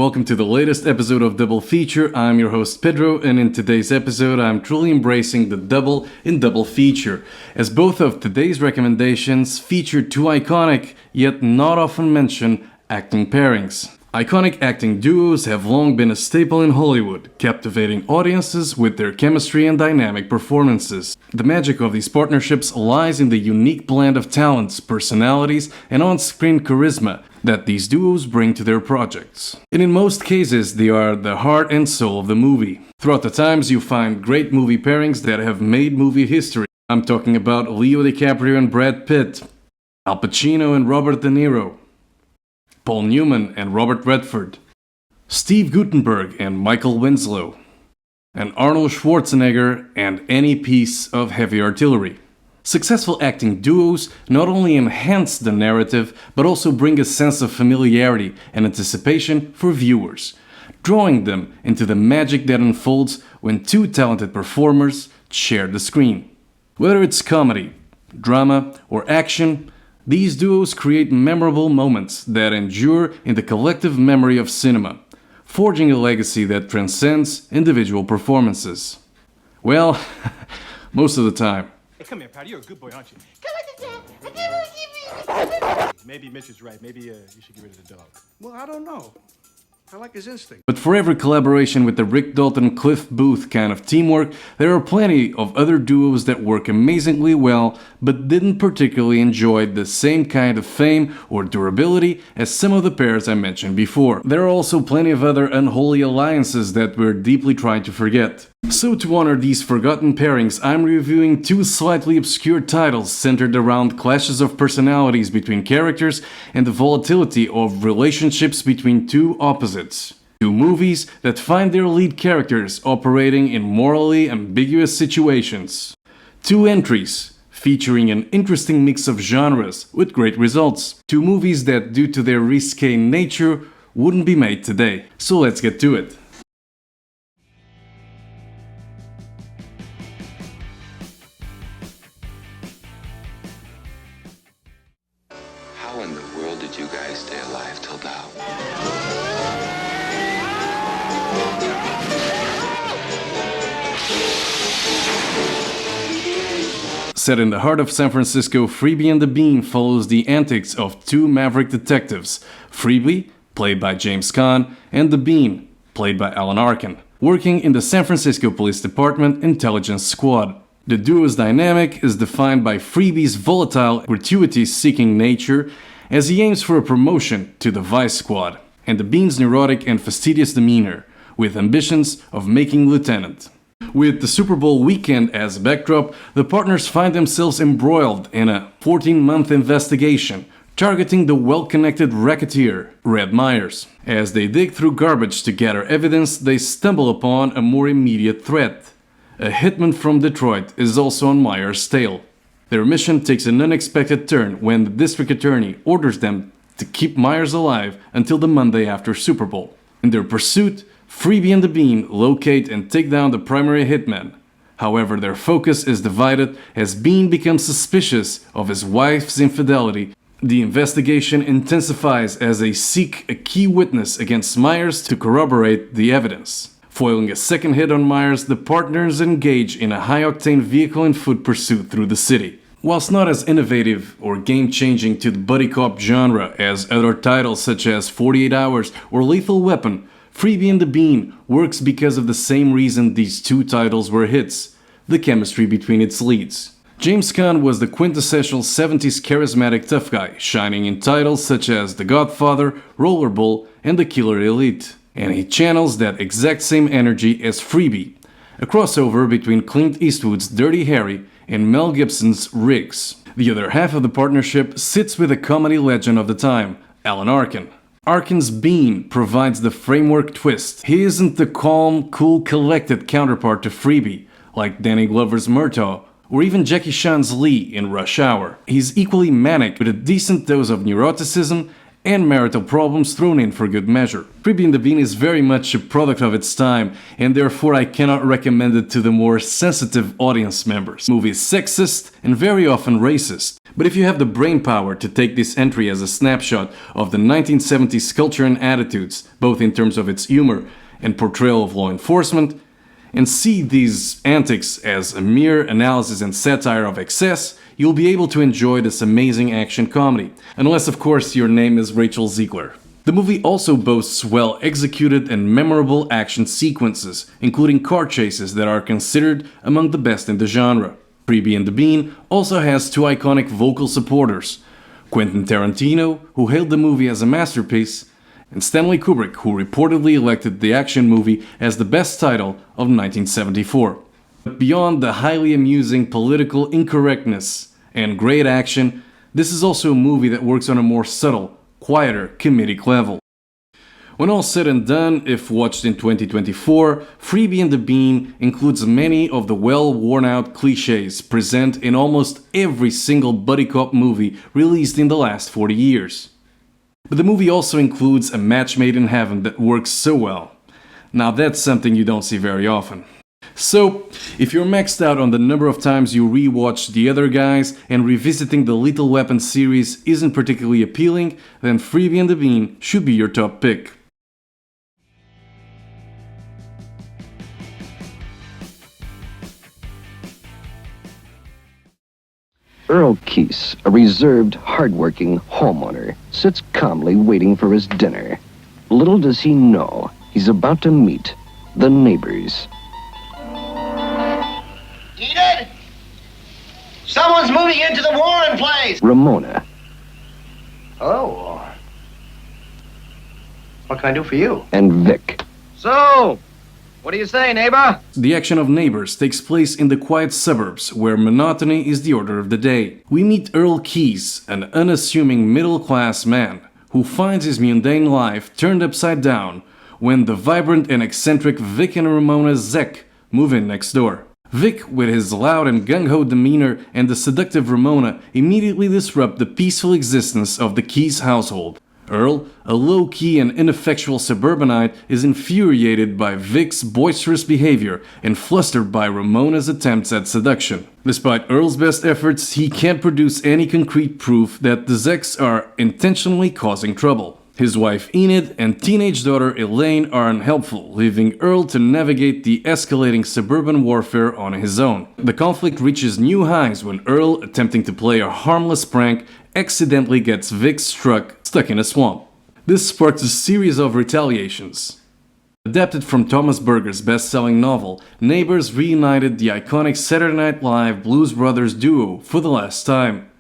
Welcome to the latest episode of Double Feature. I'm your host Pedro, and in today's episode I'm truly embracing the double in double feature, as both of today's recommendations feature two iconic, yet not often mentioned, acting pairings. Iconic acting duos have long been a staple in Hollywood, captivating audiences with their chemistry and dynamic performances. The magic of these partnerships lies in the unique blend of talents, personalities, and on-screen charisma that these duos bring to their projects. And in most cases, they are the heart and soul of the movie. Throughout the times, you find great movie pairings that have made movie history. I'm talking about Leo DiCaprio and Brad Pitt, Al Pacino and Robert De Niro, Paul Newman and Robert Redford, Steve Guttenberg and Michael Winslow, and Arnold Schwarzenegger and any piece of heavy artillery. Successful acting duos not only enhance the narrative, but also bring a sense of familiarity and anticipation for viewers, drawing them into the magic that unfolds when two talented performers share the screen. Whether it's comedy, drama, or action, these duos create memorable moments that endure in the collective memory of cinema, forging a legacy that transcends individual performances. Well, most of the time. Hey, come here, Patty. You're a good boy, aren't you? Maybe Mitch is right. Maybe you should get rid of the dog. Well, I don't know. I like his instinct. But for every collaboration with the Rick Dalton-Cliff Booth kind of teamwork, there are plenty of other duos that work amazingly well, but didn't particularly enjoy the same kind of fame or durability as some of the pairs I mentioned before. There are also plenty of other unholy alliances that we're deeply trying to forget. So to honor these forgotten pairings, I'm reviewing two slightly obscure titles centered around clashes of personalities between characters and the volatility of relationships between two opposites. Two movies that find their lead characters operating in morally ambiguous situations. Two entries featuring an interesting mix of genres with great results. Two movies that, due to their risque nature, wouldn't be made today. So let's get to it. How in the world did you guys stay alive till now? Set in the heart of San Francisco, Freebie and The Bean follows the antics of two maverick detectives, Freebie, played by James Caan, and The Bean, played by Alan Arkin, working in the San Francisco Police Department Intelligence Squad. The duo's dynamic is defined by Freebie's volatile, gratuity-seeking nature as he aims for a promotion to the Vice Squad, and The Bean's neurotic and fastidious demeanor, with ambitions of making lieutenant. With the Super Bowl weekend as a backdrop, the partners find themselves embroiled in a 14-month investigation targeting the well-connected racketeer, Red Myers. As they dig through garbage to gather evidence, they stumble upon a more immediate threat. A hitman from Detroit is also on Myers' tail. Their mission takes an unexpected turn when the district attorney orders them to keep Myers alive until the Monday after Super Bowl. In their pursuit, Freebie and The Bean locate and take down the primary hitman. However, their focus is divided as Bean becomes suspicious of his wife's infidelity. The investigation intensifies as they seek a key witness against Myers to corroborate the evidence. Foiling a second hit on Myers, the partners engage in a high-octane vehicle and foot pursuit through the city. Whilst not as innovative or game-changing to the buddy cop genre as other titles such as 48 Hours or Lethal Weapon, Freebie and The Bean works because of the same reason these two titles were hits: the chemistry between its leads. James Caan was the quintessential 70s charismatic tough guy, shining in titles such as The Godfather, Rollerball, and The Killer Elite. And he channels that exact same energy as Freebie, a crossover between Clint Eastwood's Dirty Harry and Mel Gibson's Riggs. The other half of the partnership sits with a comedy legend of the time, Alan Arkin. Arkin's Bean provides the framework twist. He isn't the calm, cool, collected counterpart to Freebie, like Danny Glover's Murtaugh, or even Jackie Chan's Lee in Rush Hour. He's equally manic with a decent dose of neuroticism and marital problems thrown in for good measure. Freebie and the Bean is very much a product of its time, and therefore I cannot recommend it to the more sensitive audience members. The movie is sexist and very often racist. But if you have the brainpower to take this entry as a snapshot of the 1970s culture and attitudes, both in terms of its humor and portrayal of law enforcement, and see these antics as a mere analysis and satire of excess, you'll be able to enjoy this amazing action comedy. Unless, of course, your name is Rachel Ziegler. The movie also boasts well-executed and memorable action sequences, including car chases that are considered among the best in the genre. Freebie and the Bean also has two iconic vocal supporters, Quentin Tarantino, who hailed the movie as a masterpiece, and Stanley Kubrick, who reportedly elected the action movie as the best title of 1974. But beyond the highly amusing political incorrectness and great action, this is also a movie that works on a more subtle, quieter comedic level. When all said and done, if watched in 2024, Freebie and the Bean includes many of the well-worn-out cliches present in almost every single buddy cop movie released in the last 40 years. But the movie also includes a match made in heaven that works so well. Now that's something you don't see very often. So, if you're maxed out on the number of times you rewatch The Other Guys and revisiting the Lethal Weapon series isn't particularly appealing, then Freebie and the Bean should be your top pick. Earl Keese, a reserved, hard-working homeowner, sits calmly waiting for his dinner. Little does he know, he's about to meet the neighbors. Enid! Someone's moving into the Warren place! Ramona. Oh. What can I do for you? And Vic. So, what do you say, neighbor? The action of Neighbors takes place in the quiet suburbs, where monotony is the order of the day. We meet Earl Keese, an unassuming middle-class man, who finds his mundane life turned upside down when the vibrant and eccentric Vic and Ramona Zek move in next door. Vic, with his loud and gung-ho demeanor, and the seductive Ramona immediately disrupt the peaceful existence of the Keese household. Earl, a low-key and ineffectual suburbanite, is infuriated by Vic's boisterous behavior and flustered by Ramona's attempts at seduction. Despite Earl's best efforts, he can't produce any concrete proof that the Zeks are intentionally causing trouble. His wife Enid and teenage daughter Elaine are unhelpful, leaving Earl to navigate the escalating suburban warfare on his own. The conflict reaches new highs when Earl, attempting to play a harmless prank, accidentally gets Vic stuck in a swamp. This sparks a series of retaliations. Adapted from Thomas Berger's best-selling novel, Neighbors reunited the iconic Saturday Night Live Blues Brothers duo for the last time.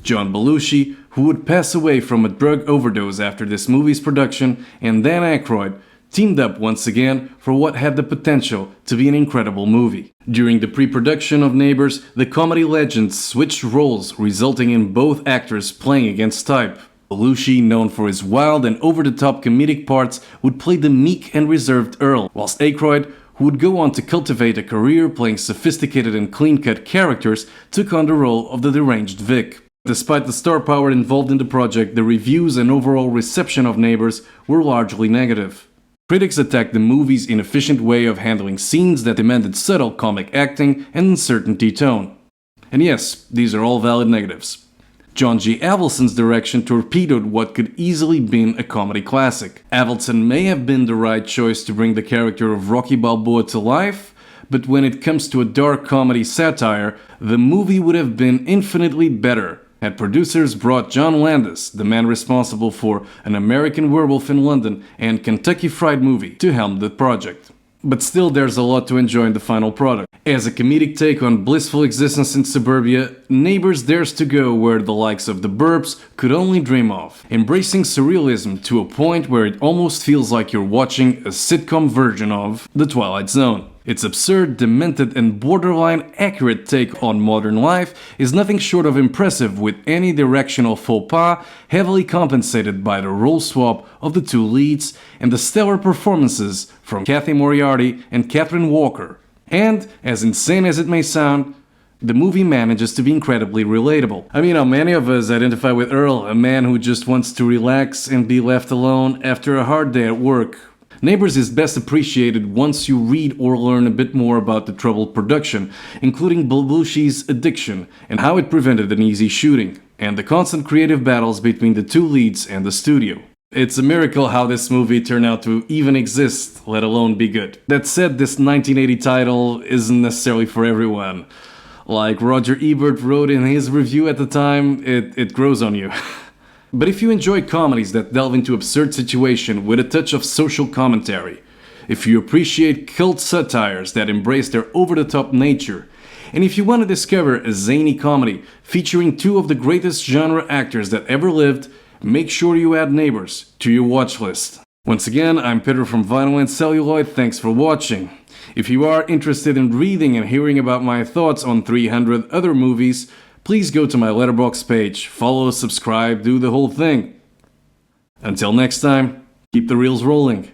John Belushi, who would pass away from a drug overdose after this movie's production, and Dan Aykroyd teamed up once again for what had the potential to be an incredible movie. During the pre-production of Neighbors, the comedy legends switched roles, resulting in both actors playing against type. Belushi, known for his wild and over-the-top comedic parts, would play the meek and reserved Earl, whilst Aykroyd, who would go on to cultivate a career playing sophisticated and clean-cut characters, took on the role of the deranged Vic. Despite the star power involved in the project, the reviews and overall reception of Neighbors were largely negative. Critics attacked the movie's inefficient way of handling scenes that demanded subtle comic acting and uncertainty tone. And yes, these are all valid negatives. John G. Avildsen's direction torpedoed what could easily been a comedy classic. Avildsen may have been the right choice to bring the character of Rocky Balboa to life, but when it comes to a dark comedy satire, the movie would have been infinitely better had producers brought John Landis, the man responsible for An American Werewolf in London and Kentucky Fried Movie, to helm the project. But still, there's a lot to enjoy in the final product. As a comedic take on blissful existence in suburbia, Neighbors dares to go where the likes of The Burbs could only dream of, embracing surrealism to a point where it almost feels like you're watching a sitcom version of The Twilight Zone. Its absurd, demented, and borderline accurate take on modern life is nothing short of impressive, with any directional faux pas heavily compensated by the role swap of the two leads and the stellar performances from Kathy Moriarty and Catherine Walker. And, as insane as it may sound, The movie manages to be incredibly relatable. I mean, how many of us identify with Earl, a man who just wants to relax and be left alone after a hard day at work? Neighbors is best appreciated once you read or learn a bit more about the troubled production, including Belushi's addiction and how it prevented an easy shooting, and the constant creative battles between the two leads and the studio. It's a miracle how this movie turned out to even exist, let alone be good. That said, this 1980 title isn't necessarily for everyone. Like Roger Ebert wrote in his review at the time, it grows on you. But if you enjoy comedies that delve into absurd situations with a touch of social commentary, if you appreciate cult satires that embrace their over-the-top nature, and if you want to discover a zany comedy featuring two of the greatest genre actors that ever lived, make sure you add Neighbors to your watch list. Once again, I'm Peter from Vinyl and Celluloid, thanks for watching. If you are interested in reading and hearing about my thoughts on 300 other movies, please go to my Letterboxd page, follow, subscribe, do the whole thing. Until next time, keep the reels rolling.